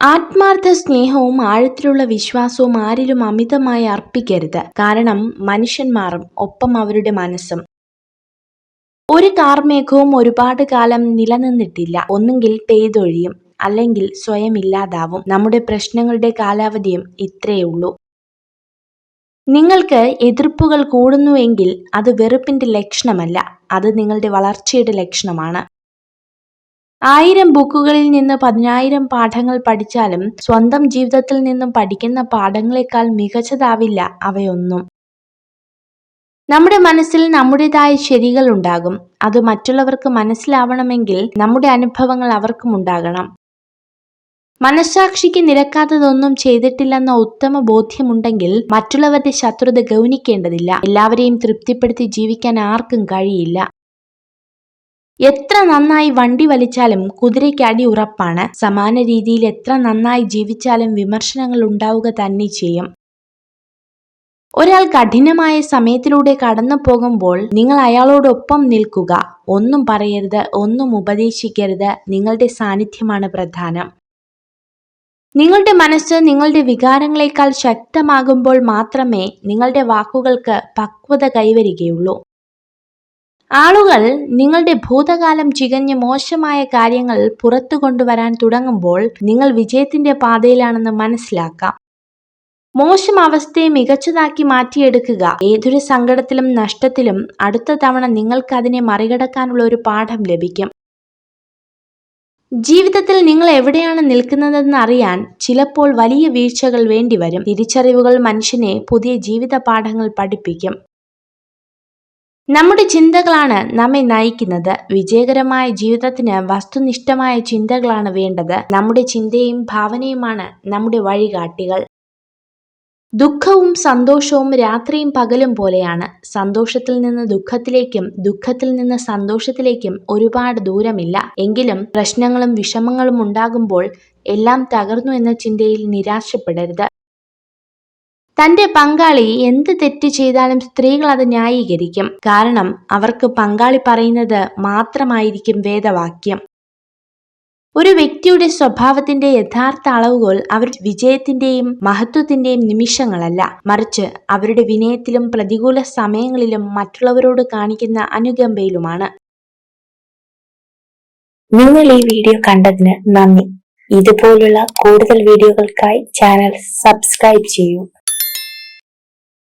ആത്മാർത്ഥ സ്നേഹവും ആഴത്തിലുള്ള വിശ്വാസവും ആരിലും അമിതമായി അർപ്പിക്കരുത്. കാരണം മനുഷ്യൻ മാറും, ഒപ്പം അവരുടെ മനസ്സും. ഒരു കാർമേഘവും ഒരുപാട് കാലം നിലനിന്നിട്ടില്ല. ഒന്നുകിൽ പെയ്തൊഴിയും, അല്ലെങ്കിൽ സ്വയം ഇല്ലാതാവും. നമ്മുടെ പ്രശ്നങ്ങളുടെ കാലാവധിയും ഇത്രയേ ഉള്ളൂ. നിങ്ങൾക്ക് എതിർപ്പുകൾ കൂടുന്നുവെങ്കിൽ അത് വെറുപ്പിന്റെ ലക്ഷണമല്ല, അത് നിങ്ങളുടെ വളർച്ചയുടെ ലക്ഷണമാണ്. 1000 ബുക്കുകളിൽ നിന്ന് 10,000 പാഠങ്ങൾ പഠിച്ചാലും സ്വന്തം ജീവിതത്തിൽ നിന്നും പഠിക്കുന്ന പാഠങ്ങളെക്കാൾ മികച്ചതാവില്ല അവയൊന്നും. നമ്മുടെ മനസ്സിൽ നമ്മുടേതായ ശരികൾ ഉണ്ടാകും. അത് മറ്റുള്ളവർക്ക് മനസ്സിലാവണമെങ്കിൽ നമ്മുടെ അനുഭവങ്ങൾ അവർക്കും ഉണ്ടാകണം. മനസ്സാക്ഷിക്ക് നിരക്കാത്തതൊന്നും ചെയ്തിട്ടില്ലെന്ന ഉത്തമ ബോധ്യമുണ്ടെങ്കിൽ മറ്റുള്ളവരുടെ ശത്രുത ഗൗനിക്കേണ്ടതില്ല. എല്ലാവരെയും തൃപ്തിപ്പെടുത്തി ജീവിക്കാൻ ആർക്കും കഴിയില്ല. എത്ര നന്നായി വണ്ടി വലിച്ചാലും കുതിരയ്ക്ക് അടി ഉറപ്പാണ്. സമാന രീതിയിൽ എത്ര നന്നായി ജീവിച്ചാലും വിമർശനങ്ങൾ ഉണ്ടാവുക തന്നെ ചെയ്യും. ഒരാൾ കഠിനമായ സമയത്തിലൂടെ കടന്നു പോകുമ്പോൾ നിങ്ങൾ അയാളോടൊപ്പം നിൽക്കുക. ഒന്നും പറയരുത്, ഒന്നും ഉപദേശിക്കരുത്. നിങ്ങളുടെ സാന്നിധ്യമാണ് പ്രധാനം. നിങ്ങളുടെ മനസ്സ് നിങ്ങളുടെ വികാരങ്ങളെക്കാൾ ശക്തമാകുമ്പോൾ മാത്രമേ നിങ്ങളുടെ വാക്കുകൾക്ക് പക്വത കൈവരികയുള്ളൂ. ആളുകൾ നിങ്ങളുടെ ഭൂതകാലം ചികഞ്ഞ് മോശമായ കാര്യങ്ങൾ പുറത്തു കൊണ്ടുവരാൻ തുടങ്ങുമ്പോൾ നിങ്ങൾ വിജയത്തിന്റെ പാതയിലാണെന്ന് മനസ്സിലാക്കാം. മോശം അവസ്ഥയെ മികച്ചതാക്കി മാറ്റിയെടുക്കുക. ഏതൊരു സങ്കടത്തിലും നഷ്ടത്തിലും അടുത്ത തവണ നിങ്ങൾക്ക് അതിനെ മറികടക്കാനുള്ള ഒരു പാഠം ലഭിക്കും. ജീവിതത്തിൽ നിങ്ങൾ എവിടെയാണ് നിൽക്കുന്നതെന്ന് അറിയാൻ ചിലപ്പോൾ വലിയ വീഴ്ചകൾ വേണ്ടിവരും. തിരിച്ചറിവുകൾ മനുഷ്യനെ പുതിയ ജീവിത പാഠങ്ങൾ പഠിപ്പിക്കും. നമ്മുടെ ചിന്തകളാണ് നമ്മെ നയിക്കുന്നത്. വിജയകരമായ ജീവിതത്തിന് വസ്തുനിഷ്ഠമായ ചിന്തകളാണ് വേണ്ടത്. നമ്മുടെ ചിന്തയും ഭാവനയുമാണ് നമ്മുടെ വഴികാട്ടികൾ. ദുഃഖവും സന്തോഷവും രാത്രിയും പകലും പോലെയാണ്. സന്തോഷത്തിൽ നിന്ന് ദുഃഖത്തിലേക്കും ദുഃഖത്തിൽ നിന്ന് സന്തോഷത്തിലേക്കും ഒരുപാട് ദൂരമില്ല. എങ്കിലും പ്രശ്നങ്ങളും വിഷമങ്ങളും ഉണ്ടാകുമ്പോൾ എല്ലാം തകർന്നു എന്ന ചിന്തയിൽ നിരാശപ്പെടരുത്. തന്റെ പങ്കാളി എന്ത് തെറ്റ് ചെയ്താലും സ്ത്രീകൾ അത് ന്യായീകരിക്കും. കാരണം അവർക്ക് പങ്കാളി പറയുന്നത് മാത്രമായിരിക്കും വേദവാക്യം. ഒരു വ്യക്തിയുടെ സ്വഭാവത്തിന്റെ യഥാർത്ഥ അളവുകോൽ അവർ വിജയത്തിന്റെയും മഹത്വത്തിന്റെയും നിമിഷങ്ങളല്ല, മറിച്ച് അവരുടെ വിനയത്തിലും പ്രതികൂല സമയങ്ങളിലും മറ്റുള്ളവരോട് കാണിക്കുന്ന അനുകമ്പയിലുമാണ്. നിങ്ങൾ ഈ വീഡിയോ കണ്ടതിന് നന്ദി. ഇതുപോലുള്ള കൂടുതൽ വീഡിയോകൾക്കായി ചാനൽ സബ്സ്ക്രൈബ് ചെയ്യൂ.